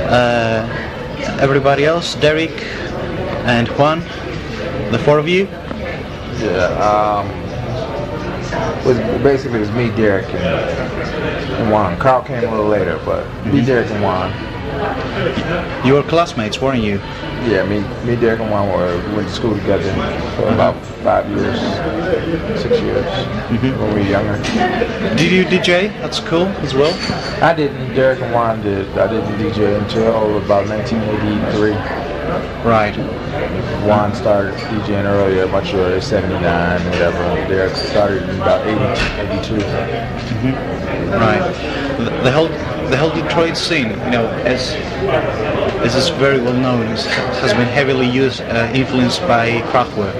Uh, Everybody else, Derek and Juan, the four of you. Yeah, it was me, Derek, and Juan. Carl came a little later, but me, Derek, and Juan. You were classmates, weren't you? Yeah, me, Derek, and Juan we went to school together for about 5 years, 6 years when we were younger. Did you DJ at school as well? I didn't. Derek and Juan did. I didn't DJ until about 1983. Right. Juan started DJing earlier, much earlier, 79, whatever. Derek started in about 82. Right. The whole Detroit scene, as is very well known, has been heavily influenced by Kraftwerk.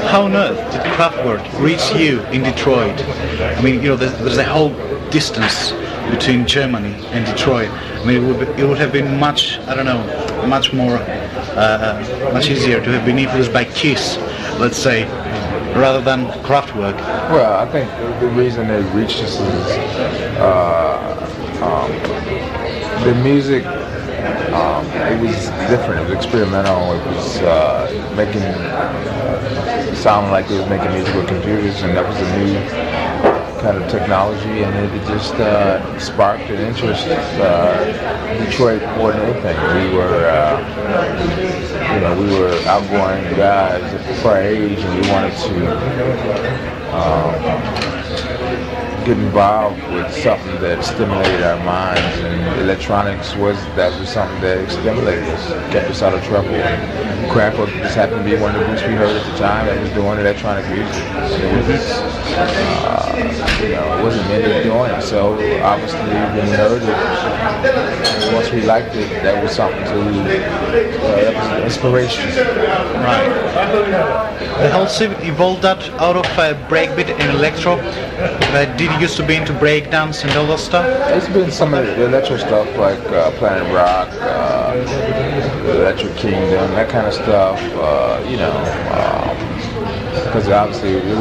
How on earth did Kraftwerk reach you in Detroit? I mean, there's a whole distance between Germany and Detroit. I mean, it would have been much easier to have been influenced by Kiss, let's say, rather than Kraftwerk. Well, I think the reason they reached us is the music. It was different. It was experimental. It was making sound like it was making music with computers, and that was a new kind of technology, and it just sparked an interest in Detroit more than anything. We were outgoing guys for our age, and we wanted to get involved with something that stimulated our minds, and electronics was something that stimulated us, kept us out of trouble. Kraftwerk just happened to be one of the groups we heard at the time that was doing electronic music. It wasn't many doing it, so obviously when we heard it, once we liked it, that was something that was inspiration. Right. The whole scene evolved out of breakbeat and electro. Did you used to be into breakdance and all that stuff? It's been some of the electro stuff like Planet Rock, Electric Kingdom, that kind of stuff. Because obviously there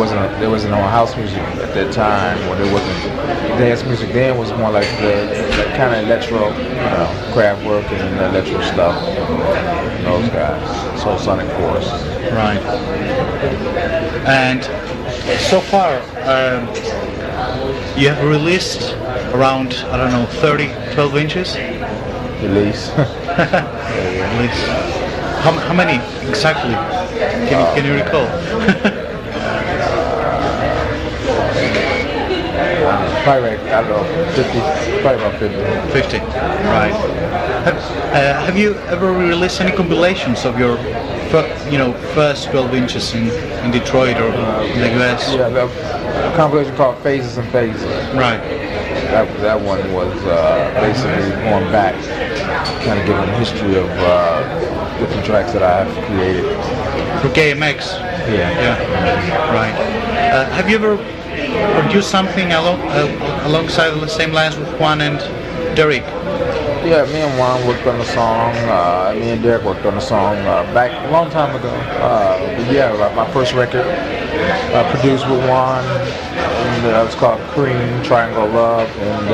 wasn't no house music at that time, or there wasn't dance music. Then was more like the kind of electro, Kraftwerk and electro stuff. Those guys, Soul Sonic Force. Right. And so far, you have released around 12 inches. Release. Release. How many exactly? Can you recall? Probably like, I don't know, 50, probably about 50. 50, right. Have you ever released any compilations of your first 12 inches in Detroit or in the US? Yeah, a compilation called Phases and Phases. Right. That one was basically going back, kind of giving a history of different tracks that I have created. For KMX? Yeah. Right. Have you ever produced something alongside the same lines with Juan and Derek? Yeah, me and Juan worked on a song. Me and Derek worked on a song back a long time ago. But yeah, my first record produced with Juan, and it was called Cream, Triangle of Love. And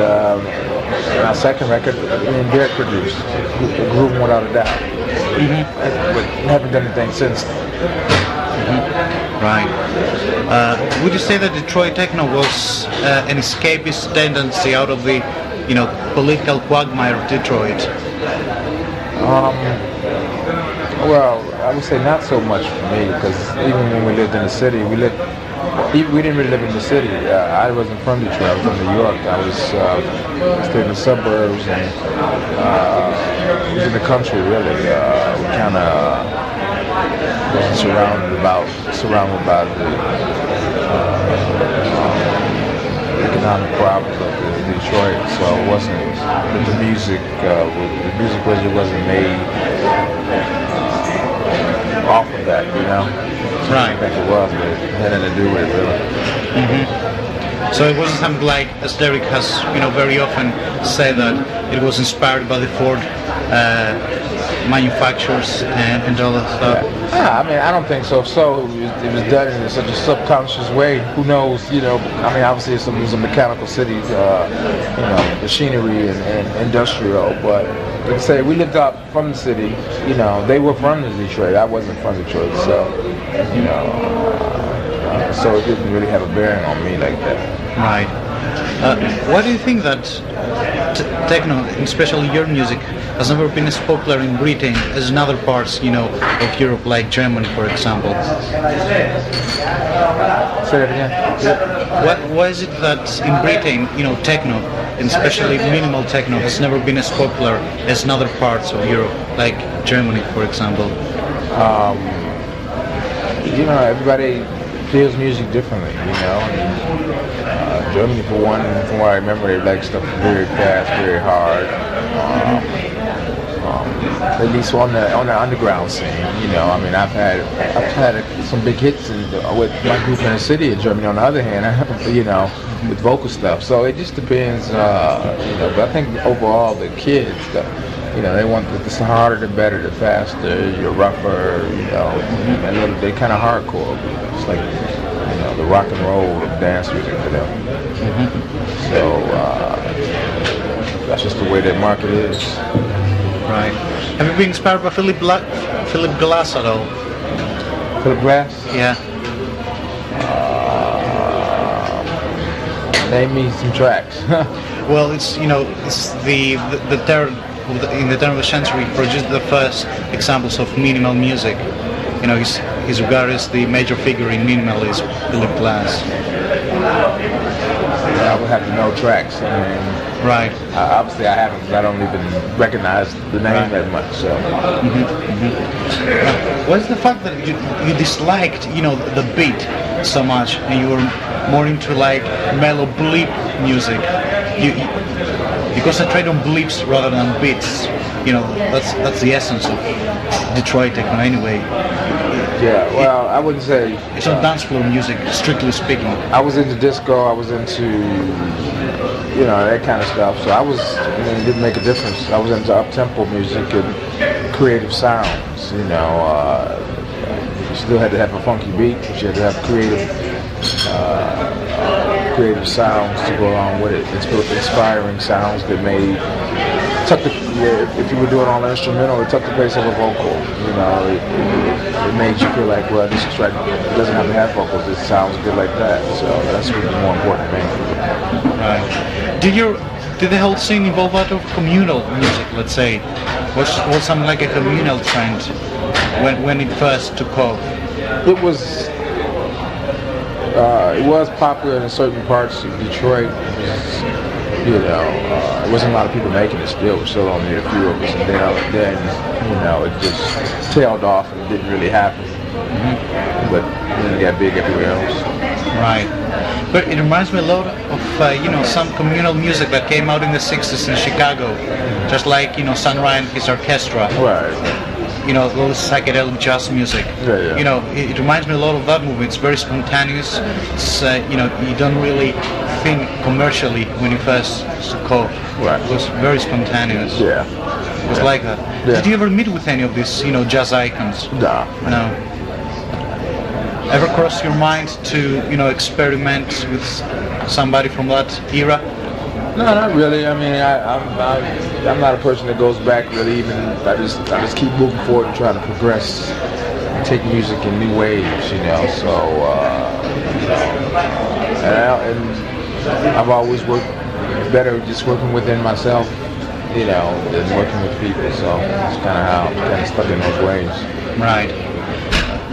my second record, me and Derek produced, Grooving Without a Doubt. But haven't done anything since. Right. Would you say that Detroit techno was an escapist tendency out of the political quagmire of Detroit? Well, I would say not so much for me, because even when we lived in the city, we didn't really live in the city. I wasn't from Detroit. I was from New York. I was stayed in the suburbs and was in the country. Really, we kind of wasn't surrounded by the economic problems of Detroit. So it wasn't the music. The music wasn't made off of that, Right. I think it was, but it had nothing to do with it, really. So it wasn't something like, as Derek has, very often said, that it was inspired by the Ford manufacturers and all that stuff. Yeah, I mean, I don't think so. So it was done in such a subconscious way. Who knows? I mean, obviously it was a mechanical city, machinery and industrial. But like I say, we lived up from the city. They were from Detroit. I wasn't from Detroit, so so it didn't really have a bearing on me like that. Right. Why do you think that techno, especially your music, has never been as popular in Britain as in other parts, of Europe, like Germany, for example? Say that again. Why is it that in Britain, techno, and especially minimal techno, has never been as popular as in other parts of Europe, like Germany, for example? Everybody feels music differently, Germany, for one, from what I remember, they like stuff very fast, very hard. At least on the underground scene, I mean, I've had some big hits with my group in the city of Germany. On the other hand, with vocal stuff. So it just depends, But I think overall, the kids, they want the harder, the better, the faster, you're rougher, they're kind of hardcore. It's like, the rock and roll of dance music for them. So that's just the way that market is. Right. Have you been inspired by Philip Glass at all? Philip Glass? Yeah. Name me some tracks. Well, it's it's the third in the turn of the century produced the first examples of minimal music. He's regarded as the major figure in minimalism, Philip Glass. I would have to know tracks. Right. Obviously, I haven't, because I don't even recognize the name that much. So. What is the fact that you disliked, the beat so much, and you were more into like mellow bleep music? You concentrate on bleeps rather than beats. That's the essence of Detroit techno, anyway. Yeah, well, I wouldn't say... It's not dance floor music, strictly speaking. I was into disco, I was into, that kind of stuff. So it didn't make a difference. I was into up-tempo music and creative sounds, You still had to have a funky beat, but you had to have creative sounds to go along with it. It's inspiring sounds that made... if you were doing all the instrumental, it took the place of a vocal. It made you feel like, well, this track doesn't have to have vocals. It sounds good like that. So that's what's more important to me. Right. Did the whole scene involve a lot of communal music? Let's say, was something like a communal trend when it first took off? It was popular in certain parts of Detroit. It wasn't a lot of people making it still. It was still only a few of us, and then it just tailed off and it didn't really happen. But then it got big everywhere else. Right. But it reminds me a lot of, some communal music that came out in the 60s in Chicago. Just like, Sun Ra and his orchestra. Right. All this psychedelic jazz music. Yeah. It reminds me a lot of that movement. It's very spontaneous. It's, you don't really think commercially when you first go. Right. It was very spontaneous. Yeah. It was like that. Yeah. Did you ever meet with any of these, jazz icons? No. No. Ever crossed your mind to, experiment with somebody from that era? No, not really. I mean, I'm not a person that goes back really. Even I just keep moving forward and trying to progress, and take music in new ways. So and I've always worked better just working within myself, than working with people. So it's kind of how I'm kind of stuck in those ways. Right.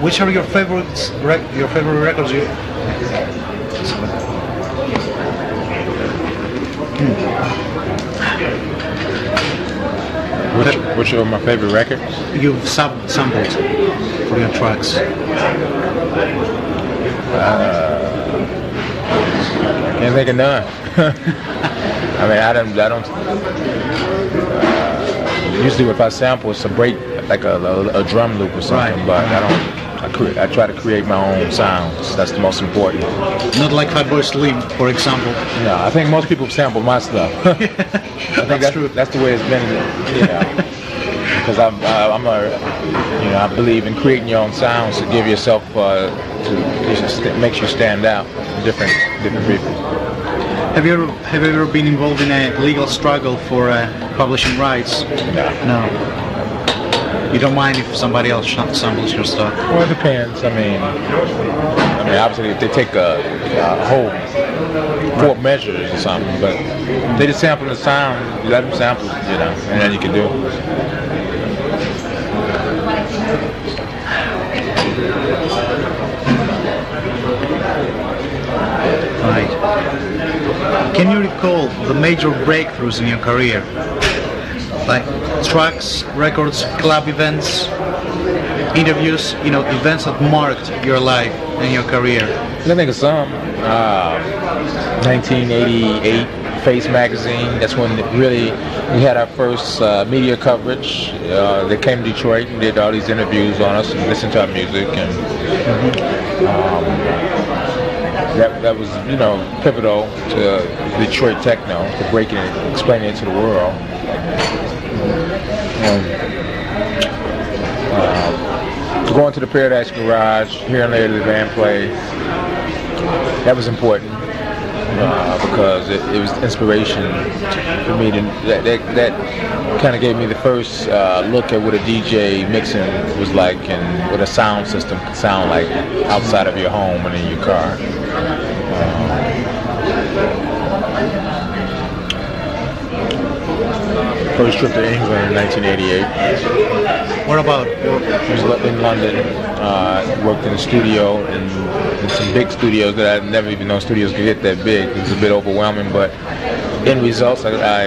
Which are your favorites? Your favorite records? Which are my favorite records? You've sampled for your tracks. Can't think of none. I mean, I don't. Usually, if I sample, it's a break, like a drum loop or something. Right. But I I try to create my own sounds. That's the most important. Not like Fatboy Slim, for example. Yeah, I think most people sample my stuff. I think that's true. That's the way it's been. Because I believe in creating your own sounds to give yourself makes you stand out from different people. Have you ever been involved in a legal struggle for publishing rights? No. You don't mind if somebody else samples your stuff? Well, it depends. I mean, obviously, if they take a whole 4 measures or something, but if they just sample the sound, you let them sample it, and then you can do it. Right. Can you recall the major breakthroughs in your career? Like tracks, records, club events, interviews, events that marked your life and your career? I think of some. 1988, Face Magazine. That's when we had our first media coverage. They came to Detroit and did all these interviews on us and listened to our music, and that was pivotal to Detroit techno, to breaking it, explaining it to the world. Going to the Paradise Garage, hearing Larry Levan play, that was important because it was inspiration for me. That kind of gave me the first look at what a DJ mixing was like and what a sound system could sound like outside of your home and in your car. First trip to England in 1988. What about? I was in London. Worked in a studio in some big studios that I'd never even known studios could get that big. It was a bit overwhelming, but in results, I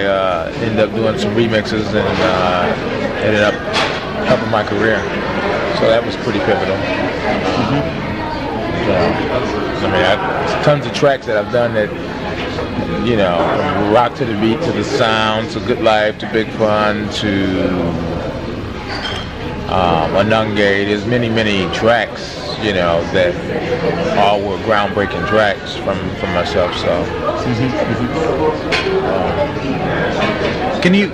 ended up doing some remixes and ended up helping my career. So that was pretty pivotal. Tons of tracks that I've done that, from rock to the beat to the sound to Good Life to Big Fun to Anunge. There's many tracks, that all were groundbreaking tracks from myself. So. Can you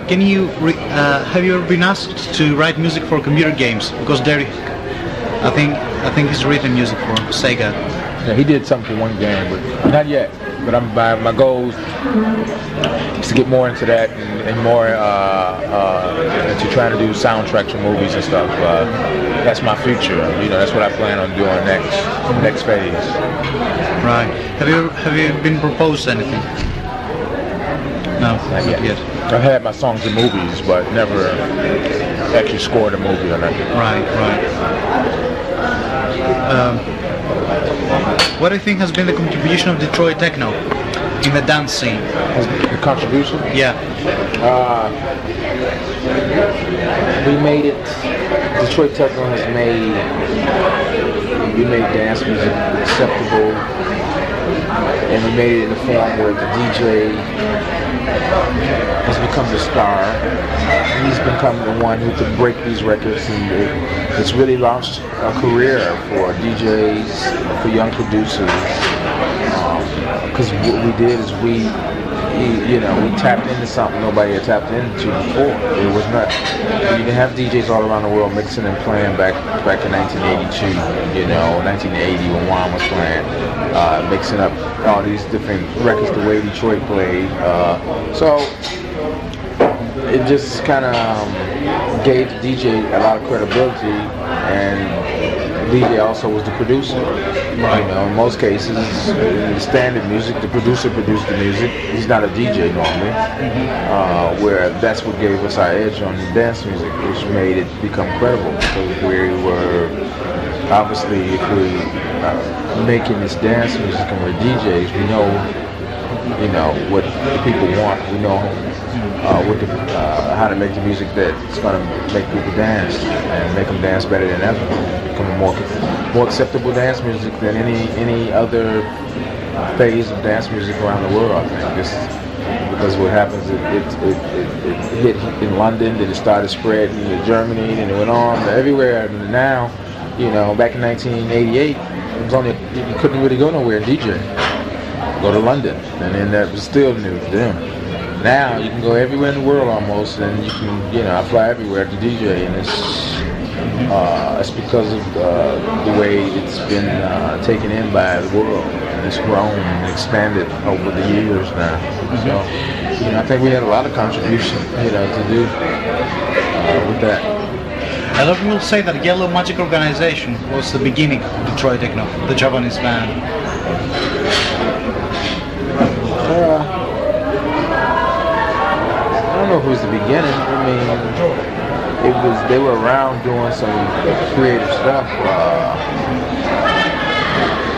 have you ever been asked to write music for computer games? Because I think he's written music for Sega. Yeah, he did something for one game, but not yet. But my goal is to get more into that and more into trying to do soundtracks for movies and stuff. That's my future. That's what I plan on doing next phase. Right. Have you been proposed anything? No, not yet. I've had my songs in movies, but never actually scored a movie on that. Right. What do you think has been the contribution of Detroit techno in the dance scene? The contribution? Yeah. We made it. Detroit techno has made dance music acceptable, and we made it in a form where the DJ has become the star. He's become the one who can break these records, and it's really launched a career for DJs, for young producers. Because what we did is we tapped into something nobody had tapped into before. It was not. You didn't have DJs all around the world mixing and playing back in 1982. 1980 when Juan was playing, mixing up all these different records the way Detroit played. So it just kind of gave the DJ a lot of credibility, and the DJ also was the producer. Right. In most cases, in standard music, the producer produced the music. He's not a DJ normally. Where that's what gave us our edge on dance music, which made it become credible. Because we were obviously, if we're making this dance music and we're DJs, we know what the people want. We know how to make the music that's going to make people dance and make them dance better than ever. Become a more acceptable dance music than any other phase of dance music around the world. I think because what happens, it hit in London, then it started spreading to Germany, and it went on everywhere. And now You know, back in 1988, it was only you couldn't really go nowhere and DJ. Go to London, and then that was still new to them. Now you can go everywhere in the world almost, and you can, I fly everywhere to DJ, and it's because of the way it's been taken in by the world, and it's grown and expanded over the years now. So, I think we had a lot of contribution, to do with that. A lot of people say that Yellow Magic Organization was the beginning of Detroit Techno, the Japanese band. I don't know if it was the beginning. I mean, they were around doing some creative stuff.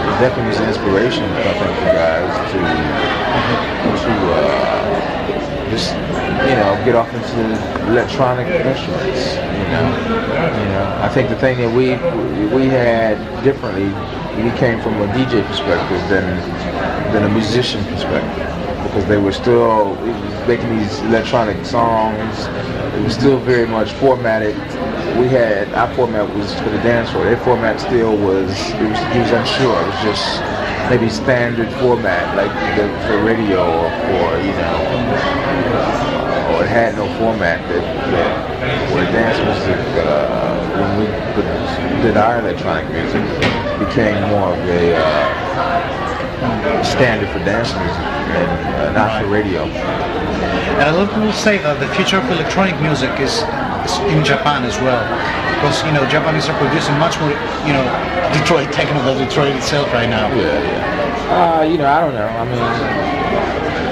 It definitely was an inspiration, I think, for guys to just get off into electronic instruments. I think the thing that we had differently, we came from a DJ perspective than a musician perspective, because they were still making these electronic songs. It was still very much formatted. Our format was for the dance floor. Their format still was unsure. It was just maybe standard format, like for radio or it had no format where dance music, when we did our electronic music, became more of a standard for dance music and not for radio. And a lot of people say that the future of electronic music is in Japan as well, because Japanese are producing much more Detroit techno than Detroit itself right now. I don't know. I mean,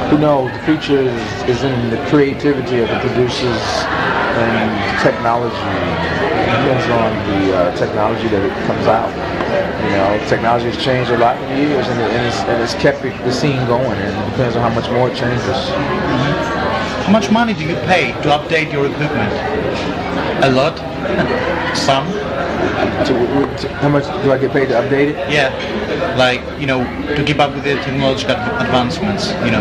who knows? The future is in the creativity of the producers and technology. It depends on the technology that it comes out. Technology has changed a lot in the years, and it's kept the scene going, and it depends on how much more it changes. How much money do you pay to update your equipment? A lot? Some? How much do I get paid to update it? Yeah, like, to keep up with the technological advancements, you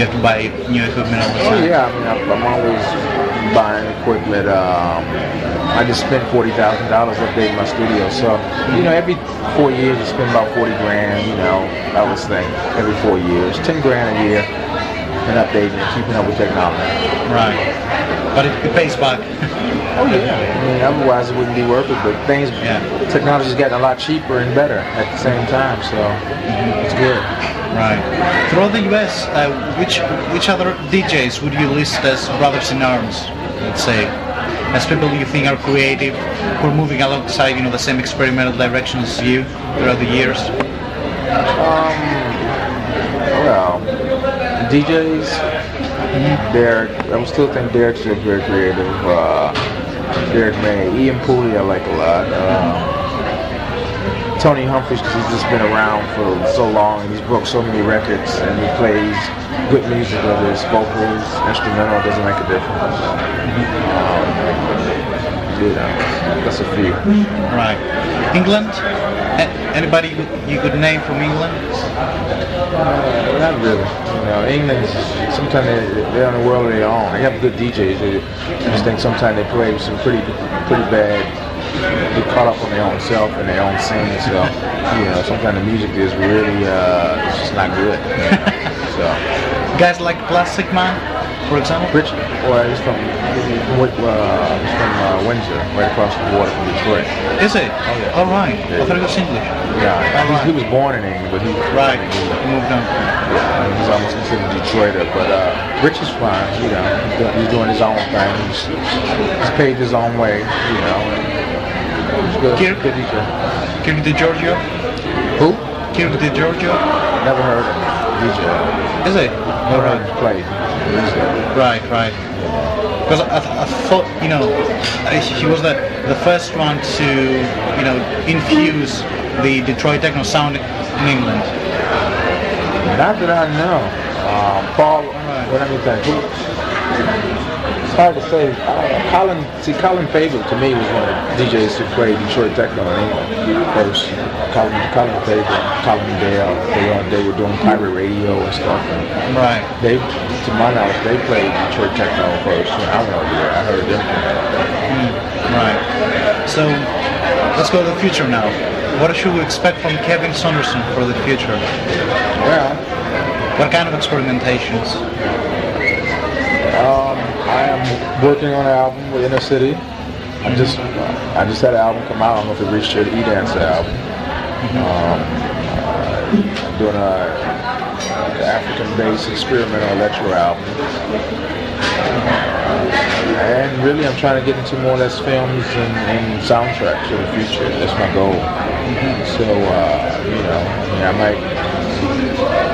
have to buy new equipment all the time. Oh yeah, I mean, I'm always buying equipment. I just spent $40,000 updating my studio. So, every 4 years you spend about 40 grand, I would think, every 4 years. 10 grand a year and updating and keeping up with technology. Right. But it pays back. Oh yeah. I mean, otherwise it wouldn't be worth it, but technology's gotten a lot cheaper and better at the same time, so it's good. Right. Throughout the US, which other DJs would you list as brothers in arms, let's say? As people you think are creative, who are moving alongside, the same experimental direction as you throughout the years? Well, DJs, Derek, I still think Derek's still very creative. Derek May, Ian Pooley I like a lot. Tony Humphries, because he's just been around for so long and he's broke so many records and he plays good music, whether it's vocals, instrumental, it doesn't make a difference. That's a few. Right. England? Anybody you could name from England? Not really. England, sometimes they're in a world of their own. They have good DJs. I just think sometimes they play with some pretty bad. They caught up on their own self and their own scene. So, sometimes the music is really, it's just not good. So, guys like Plastic Man, for example. Rich, he's from Windsor, right across the water from Detroit. Is it? Oh yeah. All right. Yeah. I thought it was English. Yeah. He was born in England, but he moved on. Yeah, he's almost considered a Detroiter. But Rich is fine. He's doing his own thing. He's paved his own way. He's good. Good DJ. Kirk DiGiorgio? Who? Kirk DiGiorgio? Never heard of him. DJ. Is it? Never heard him play. Right. Because I thought, he was the first one to, infuse the Detroit techno sound in England. Not that I know. Paul, what do you think? It's hard to say. Colin Faber to me was one of the DJs who played Detroit techno in England first. Colin Faber, Colin Dale, they were doing pirate radio and stuff. And right. They, to my knowledge, they played Detroit techno first. I went over there. I heard them. Right. So let's go to the future now. What should we expect from Kevin Saunderson for the future? Well, What kind of experimentations? I am working on an album with Inner City. I just had an album come out. I don't know if it reached your E-Dance album. I'm doing an African-based experimental electro album. And really, I'm trying to get into more or less films and soundtracks for the future. That's my goal. So,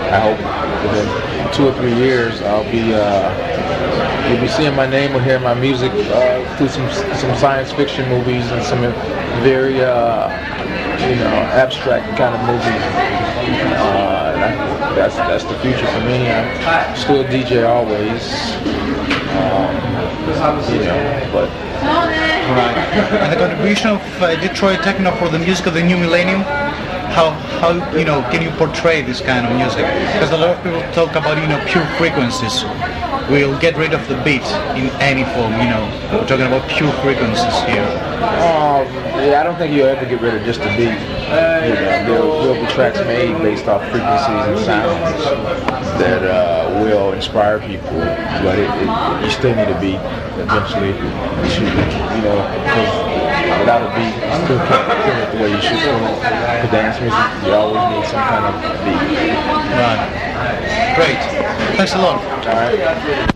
I hope within 2 or 3 years, you'll be seeing my name or hearing my music through some science fiction movies and some very, abstract kind of movies. That's the future for me. I'm still a DJ always. But Right. And the contribution of Detroit techno for the music of the new millennium. How can you portray this kind of music? Because a lot of people talk about pure frequencies. We'll get rid of the beat in any form. We're talking about pure frequencies here. I don't think you'll ever get rid of just the beat. There'll be tracks made based off frequencies and sounds that will inspire people, but you still need a beat eventually. Because without a beat, you still can't feel it the way you should feel it. For dance music, you always need some kind of beat. Right. Great. Thanks a lot. All right.